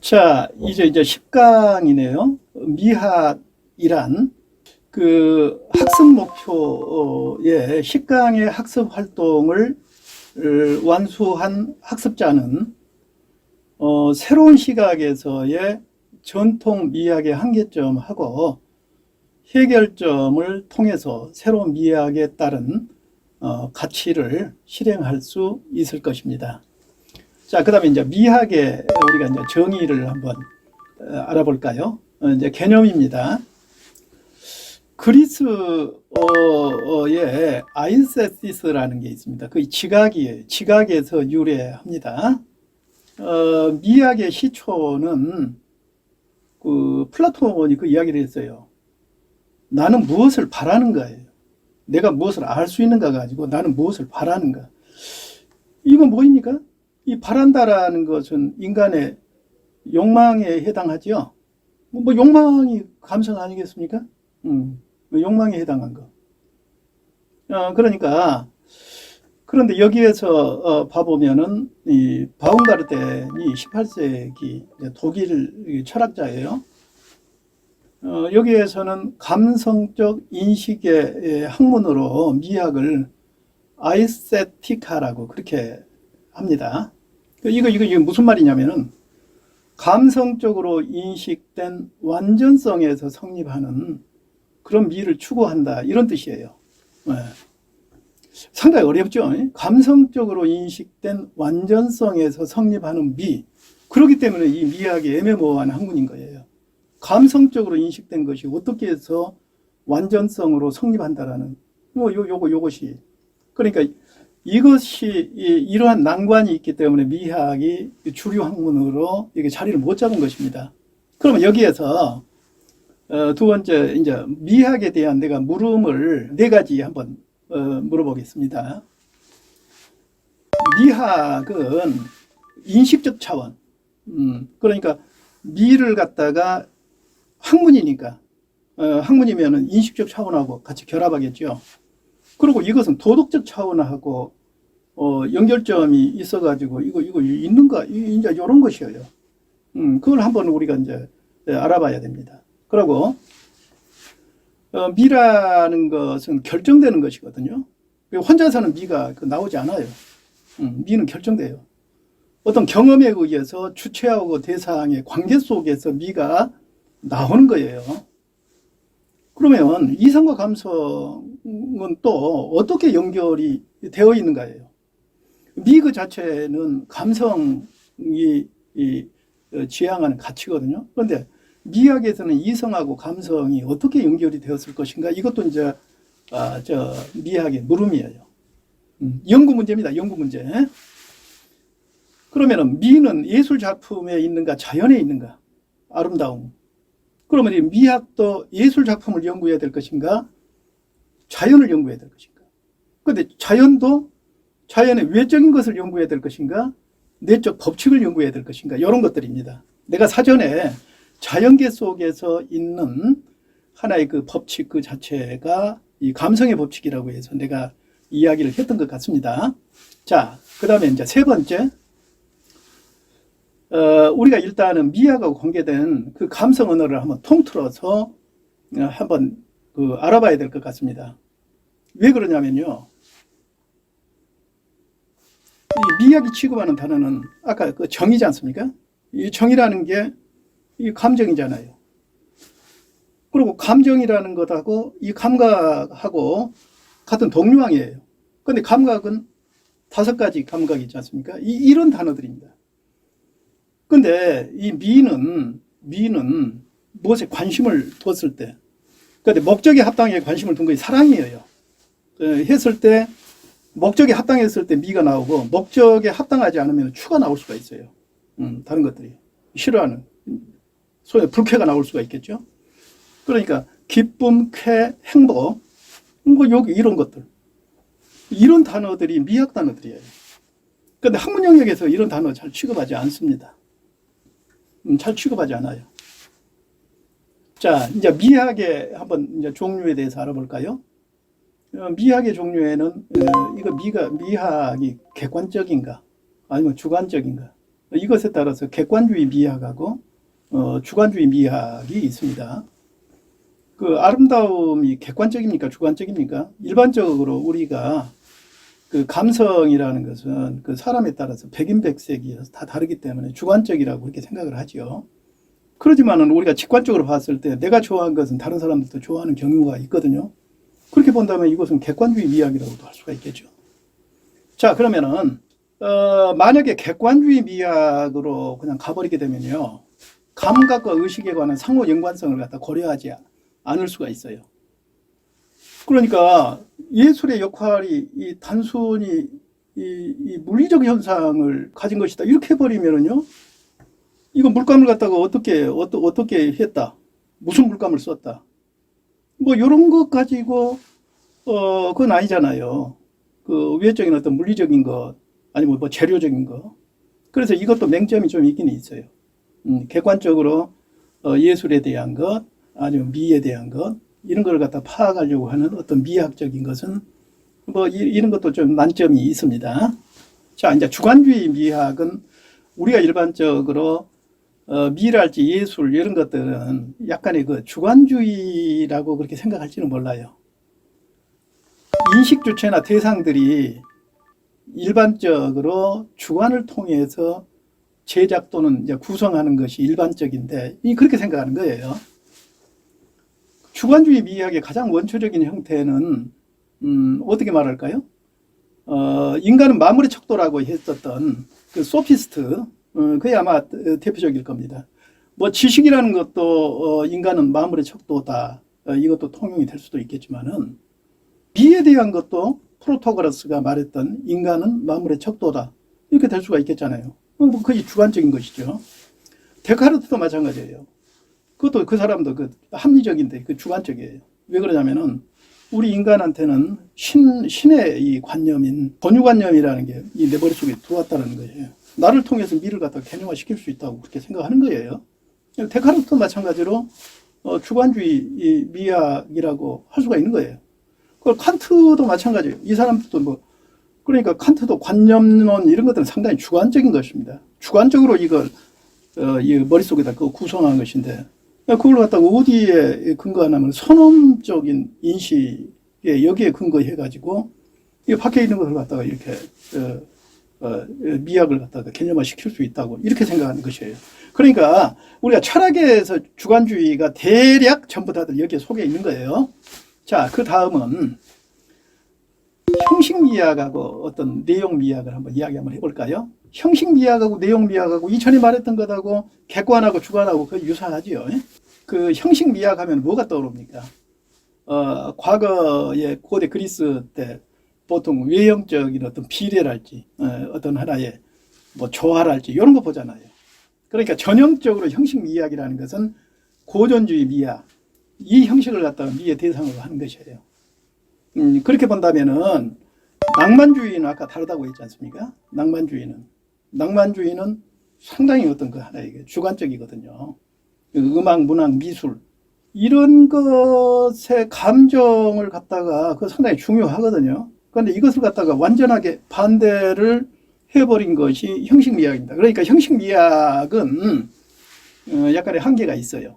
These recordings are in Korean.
자, 이제 10강이네요. 미학이란 그 학습 목표의 10강의 학습 활동을 완수한 학습자는 새로운 시각에서의 전통 미학의 한계점하고 해결점을 통해서 새로운 미학에 따른 가치를 실행할 수 있을 것입니다. 자, 그 다음에 이제 미학의 우리가 이제 정의를 한번 알아볼까요? 이제 개념입니다. 그리스어의 아인세시스라는 게 있습니다. 그 지각이에요. 지각에서 유래합니다. 미학의 시초는 그 플라톤이 그 이야기를 했어요. 나는 무엇을 바라는 거예요. 내가 무엇을 알 수 있는가 가지고 나는 무엇을 바라는가. 이건 뭐입니까? 이 바란다라는 것은 인간의 욕망에 해당하죠. 뭐 욕망이 감성 아니겠습니까? 욕망에 해당한 거. 그러니까 그런데 여기에서 봐보면은 이 바움가르텐이 18세기 독일 철학자예요. 여기에서는 감성적 인식의 학문으로 미학을 아이세티카라고 그렇게 합니다. 이거 무슨 말이냐면은 감성적으로 인식된 완전성에서 성립하는 그런 미를 추구한다 이런 뜻이에요. 네. 상당히 어렵죠. 감성적으로 인식된 완전성에서 성립하는 미. 그렇기 때문에 이 미학이 애매모호한 학문인 거예요. 감성적으로 인식된 것이 어떻게 해서 완전성으로 성립한다라는 요것이 그러니까 이것이 이러한 난관이 있기 때문에 미학이 주류 학문으로 이게 자리를 못 잡은 것입니다. 그러면 여기에서 두 번째 이제 미학에 대한 내가 물음을 네 가지 한번 물어보겠습니다. 미학은 인식적 차원, 그러니까 미를 갖다가 학문이니까 학문이면은 인식적 차원하고 같이 결합하겠죠. 그리고 이것은 도덕적 차원하고 연결점이 있어가지고 이거 있는가 이제 이런 것이에요. 그걸 한번 우리가 이제 알아봐야 됩니다. 그리고 미라는 것은 결정되는 것이거든요. 혼자서는 미가 나오지 않아요. 미는 결정돼요. 어떤 경험에 의해서 주체하고 대상의 관계 속에서 미가 나오는 거예요. 그러면 이성과 감성은 또 어떻게 연결이 되어 있는가예요. 미 그 자체는 감성이 지향하는 가치거든요. 그런데 미학에서는 이성하고 감성이 어떻게 연결이 되었을 것인가? 이것도 이제 미학의 물음이에요. 연구 문제입니다. 연구 문제. 그러면은 미는 예술 작품에 있는가, 자연에 있는가? 아름다움. 그러면 이 미학도 예술 작품을 연구해야 될 것인가? 자연을 연구해야 될 것인가? 그런데 자연도 자연의 외적인 것을 연구해야 될 것인가? 내적 법칙을 연구해야 될 것인가? 이런 것들입니다. 내가 사전에 자연계 속에서 있는 하나의 그 법칙 그 자체가 이 감성의 법칙이라고 해서 내가 이야기를 했던 것 같습니다. 자, 그 다음에 이제 세 번째. 우리가 일단은 미학하고 관계된 그 감성 언어를 한번 통틀어서 한번 알아봐야 될 것 같습니다. 왜 그러냐면요. 이 미학이 취급하는 단어는 아까 그 정이지 않습니까? 이 정이라는 게 이 감정이잖아요. 그리고 감정이라는 것하고 이 감각하고 같은 동류항이에요. 그런데 감각은 5가지 감각이 있지 않습니까? 이런 단어들입니다. 근데 이 미는 무엇에 관심을 두었을 때, 근데 목적에 합당에 관심을 둔 것이 사랑이에요. 했을 때, 목적에 합당했을 때 미가 나오고, 목적에 합당하지 않으면 추가 나올 수가 있어요. 다른 것들이. 싫어하는, 소위 불쾌가 나올 수가 있겠죠. 그러니까, 기쁨, 쾌, 행복, 여기 이런 것들. 이런 단어들이 미학 단어들이에요. 근데 학문 영역에서 이런 단어 잘 취급하지 않습니다. 잘 취급하지 않아요. 자, 이제 미학의 한번 이제 종류에 대해서 알아볼까요? 미학의 종류에는 이거 미학이 객관적인가 아니면 주관적인가 이것에 따라서 객관주의 미학하고 주관주의 미학이 있습니다. 그 아름다움이 객관적입니까 주관적입니까? 일반적으로 우리가 그 감성이라는 것은 그 사람에 따라서 백인백색이어서 다 다르기 때문에 주관적이라고 그렇게 생각을 하죠. 그렇지만은 우리가 직관적으로 봤을 때 내가 좋아하는 것은 다른 사람들도 좋아하는 경우가 있거든요. 그렇게 본다면 이것은 객관주의 미학이라고도 할 수가 있겠죠. 자, 그러면은 만약에 객관주의 미학으로 그냥 가버리게 되면요, 감각과 의식에 관한 상호 연관성을 갖다 고려하지 않을 수가 있어요. 그러니까 예술의 역할이 이 단순히 이 물리적 현상을 가진 것이다 이렇게 해버리면은요, 이거 물감을 갖다가 어떻게 했다, 무슨 물감을 썼다, 뭐 이런 것 가지고 그건 아니잖아요. 그 외적인 어떤 물리적인 것 아니면 뭐 재료적인 것. 그래서 이것도 맹점이 좀 있긴 있어요. 객관적으로 예술에 대한 것 아니면 미에 대한 것 이런 걸 갖다 파악하려고 하는 어떤 미학적인 것은 뭐 이런 것도 좀 난점이 있습니다. 자, 이제 주관주의 미학은 우리가 일반적으로 미랄지 예술 이런 것들은 약간의 그 주관주의라고 그렇게 생각할지는 몰라요. 인식 주체나 대상들이 일반적으로 주관을 통해서 제작 또는 이제 구성하는 것이 일반적인데 그렇게 생각하는 거예요. 주관주의 미학의 가장 원초적인 형태는 어떻게 말할까요? 인간은 마물의 척도라고 했었던 그 소피스트, 그게 아마 대표적일 겁니다. 뭐 지식이라는 것도 인간은 마물의 척도다, 이것도 통용이 될 수도 있겠지만은 미에 대한 것도 프로토그라스가 말했던 인간은 마물의 척도다 이렇게 될 수가 있겠잖아요. 뭐 그게 주관적인 것이죠. 데카르트도 마찬가지예요. 그것도 그 사람도 그 합리적인데 그 주관적이에요. 왜 그러냐면은 우리 인간한테는 신의 이 관념인 권유관념이라는 게 내 머릿속에 들어왔다는 거예요. 나를 통해서 미를 갖다 개념화시킬 수 있다고 그렇게 생각하는 거예요. 데카르트도 마찬가지로 주관주의 미학이라고 할 수가 있는 거예요. 칸트도 마찬가지예요. 이 사람들도 뭐 그러니까 칸트도 관념론 이런 것들은 상당히 주관적인 것입니다. 주관적으로 이걸 이 머릿속에다 그거 구성한 것인데 그걸 갖다가 어디에 근거하냐면 선험적인 인식에 여기에 근거해 가지고 이 밖에 있는 것을 갖다가 이렇게 미학을 갖다가 개념화시킬 수 있다고 이렇게 생각하는 것이에요. 그러니까 우리가 철학에서 주관주의가 대략 전부 다들 여기에 속에 있는 거예요. 자, 그 다음은 형식미학하고 어떤 내용미학을 한번 이야기 한번 해볼까요? 형식미학하고 내용미학하고 이전에 말했던 것하고 객관하고 주관하고 거의 유사하지요. 그 형식미학하면 뭐가 떠오릅니까? 과거의 고대 그리스 때 보통 외형적인 어떤 비례랄지 어떤 하나의 뭐 조화랄지 이런 거 보잖아요. 그러니까 전형적으로 형식미학이라는 것은 고전주의 미학, 이 형식을 갖다가 미의 대상으로 하는 것이에요. 그렇게 본다면은 낭만주의는 아까 다르다고 했지 않습니까? 낭만주의는 상당히 어떤 그 하나의 주관적이거든요. 음악, 문학, 미술 이런 것의 감정을 갖다가 그 상당히 중요하거든요. 그런데 이것을 갖다가 완전하게 반대를 해버린 것이 형식미학입니다. 그러니까 형식미학은 약간의 한계가 있어요.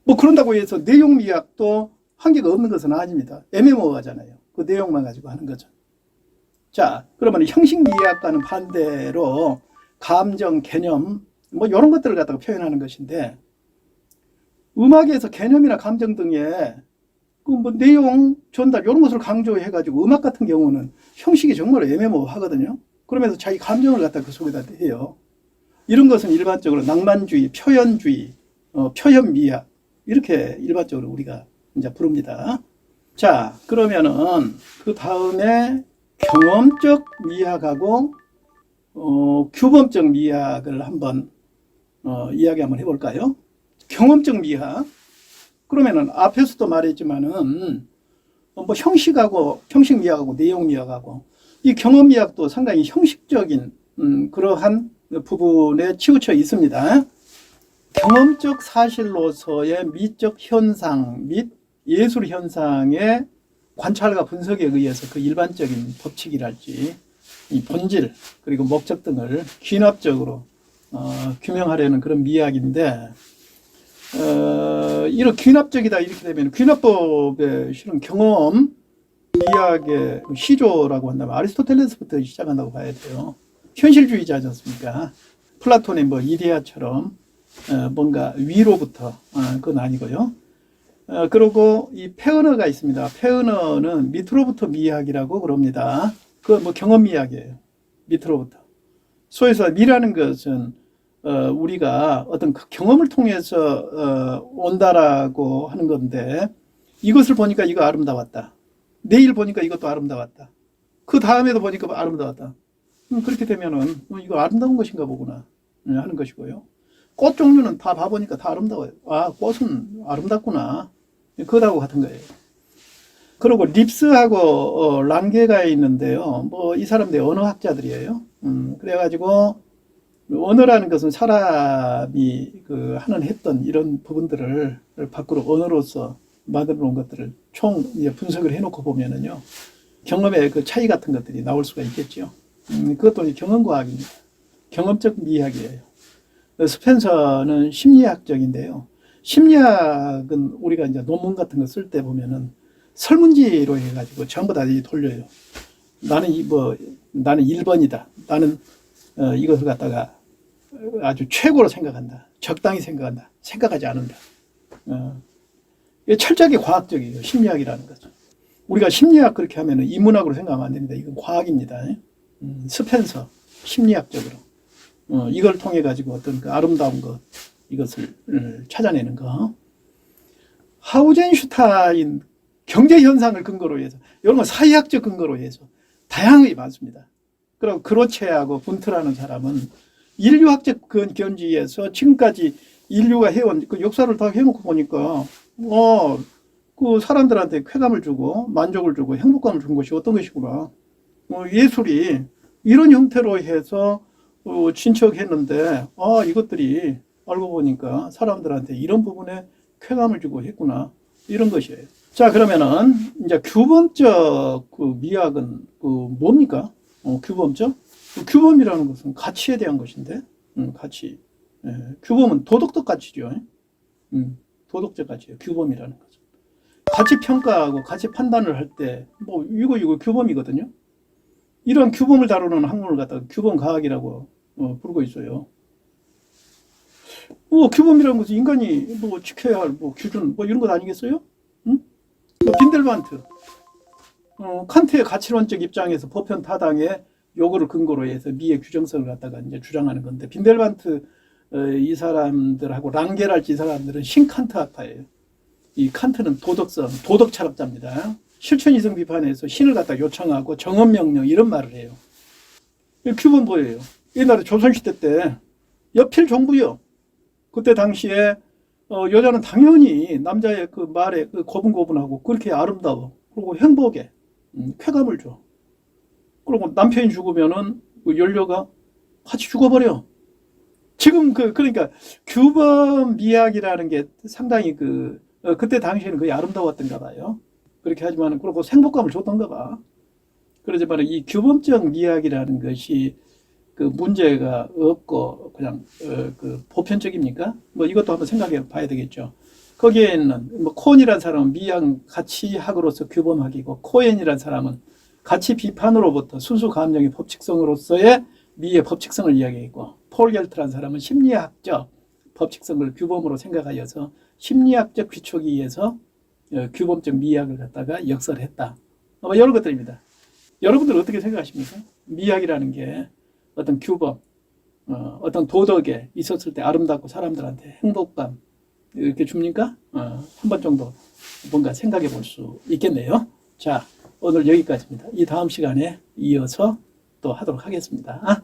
뭐 그런다고 해서 내용미학도 한계가 없는 것은 아닙니다. 애매모호하잖아요. 그 내용만 가지고 하는 거죠. 자, 그러면 형식미학과는 반대로 감정, 개념 뭐 이런 것들을 갖다가 표현하는 것인데 음악에서 개념이나 감정 등의 그 뭐 내용 전달 이런 것을 강조해 가지고 음악 같은 경우는 형식이 정말 애매모호하거든요. 그러면서 자기 감정을 갖다 그 속에다 해요. 이런 것은 일반적으로 낭만주의, 표현주의, 표현미학 이렇게 일반적으로 우리가 이제 부릅니다. 자, 그러면은 그 다음에 경험적 미학하고 규범적 미학을 한번 이야기 한번 해볼까요? 경험적 미학. 그러면은 앞에서도 말했지만은 뭐 형식 미학하고 내용 미학하고 이 경험 미학도 상당히 형식적인 그러한 부분에 치우쳐 있습니다. 경험적 사실로서의 미적 현상 및 예술 현상의 관찰과 분석에 의해서 그 일반적인 법칙이랄지 이 본질 그리고 목적 등을 귀납적으로 규명하려는 그런 미학인데, 이런 귀납적이다 이렇게 되면 귀납법의 실은 경험 미학의 시조라고 한다면 아리스토텔레스부터 시작한다고 봐야 돼요. 현실주의자지 않습니까? 플라톤의 뭐 이데아처럼 뭔가 위로부터 그건 아니고요. 그리고 이 페어너가 있습니다. 페어너는 밑으로부터 미학이라고 그럽니다. 그 뭐 경험 미학이에요. 밑으로부터. 소위서 미라는 것은 우리가 어떤 그 경험을 통해서 온다라고 하는 건데, 이것을 보니까 이거 아름다웠다. 내일 보니까 이것도 아름다웠다. 그 다음에도 보니까 아름다웠다. 그렇게 되면은 이거 아름다운 것인가 보구나 하는 것이고요. 꽃 종류는 다 봐보니까 다 아름다워요. 아, 꽃은 아름답구나. 그거하고 같은 거예요. 그리고 립스하고 랑게가 있는데요. 뭐 이 사람들이 언어학자들이에요. 그래가지고 언어라는 것은 사람이 그 하는 했던 이런 부분들을 밖으로 언어로서 만들어 놓은 것들을 총 분석을 해놓고 보면은요, 경험의 그 차이 같은 것들이 나올 수가 있겠죠. 그것도 경험과학입니다. 경험적 미학이에요. 스펜서는 심리학적인데요. 심리학은 우리가 이제 논문 같은 거 쓸 때 보면은 설문지로 해가지고 전부 다 돌려요. 나는 나는 1번이다. 나는 이것을 갖다가 아주 최고로 생각한다. 적당히 생각한다. 생각하지 않는다. 이게 철저하게 과학적이에요. 심리학이라는 거죠. 우리가 심리학 그렇게 하면은 인문학으로 생각하면 안 됩니다. 이건 과학입니다. 스펜서, 심리학적으로. 이걸 통해 가지고 어떤 그 아름다운 것, 이것을 찾아내는 거. 하우젠슈타인 경제 현상을 근거로 해서, 이런 건 사회학적 근거로 해서 다양하게 많습니다. 그리고 그로체하고 분트라는 사람은 인류학적 견지에서 지금까지 인류가 해온 그 역사를 다 해놓고 보니까, 그 사람들한테 쾌감을 주고 만족을 주고 행복감을 준 것이 어떤 것이구나. 예술이 이런 형태로 해서 진척했는데, 이것들이 알고 보니까 사람들한테 이런 부분에 쾌감을 주고 했구나. 이런 것이에요. 자, 그러면은 이제 규범적 그 미학은 뭡니까? 규범적? 규범이라는 것은 가치에 대한 것인데, 가치. 규범은 도덕적 가치죠. 도덕적 가치예요. 규범이라는 것은. 가치 평가하고 가치 판단을 할 때, 이거 규범이거든요. 이런 규범을 다루는 학문을 갖다가 규범과학이라고 부르고 있어요. 규범이라는 것은 인간이 지켜야 할 기준 이런 것 아니겠어요? 빈델반트. 칸트의 가치론적 입장에서 보편 타당의 요구를 근거로 해서 미의 규정성을 갖다가 이제 주장하는 건데, 빈델반트 이 사람들하고 랑게랄지 이 사람들은 신칸트 학파예요. 이 칸트는 도덕성, 도덕 철학자입니다. 실천 이성 비판에서 신을 갖다 요청하고 정언 명령 이런 말을 해요. 규범 뭐예요? 옛날에 조선시대 때 여필 종부요. 그때 당시에 여자는 당연히 남자의 그 말에 고분고분하고 그렇게 아름다워. 그리고 행복에 쾌감을 줘. 그리고 남편이 죽으면은 그 연료가 같이 죽어버려. 지금 그러니까 규범 미학이라는 게 상당히 그때 당시에는 거의 아름다웠던가 봐요. 그렇게 하지만 그리고 행복감을 줬던가 봐. 그러지만 이 규범적 미학이라는 것이 그 문제가 없고 그냥 보편적입니까? 이것도 한번 생각해 봐야 되겠죠. 거기에는 콘이라는 사람은 미학 가치학으로서 규범학이고, 코엔이라는 사람은 가치 비판으로부터 순수 감정의 법칙성으로서의 미의 법칙성을 이야기했고, 폴 겔트라는 사람은 심리학적 법칙성을 규범으로 생각하여서 심리학적 귀촉에 의해서 규범적 미학을 갖다가 역설했다. 이런 것들입니다. 여러분들은 어떻게 생각하십니까? 미학이라는 게 어떤 규범, 어떤 도덕에 있었을 때 아름답고 사람들한테 행복감 이렇게 줍니까? 한 번 정도 뭔가 생각해 볼 수 있겠네요. 자, 오늘 여기까지입니다. 이 다음 시간에 이어서 또 하도록 하겠습니다.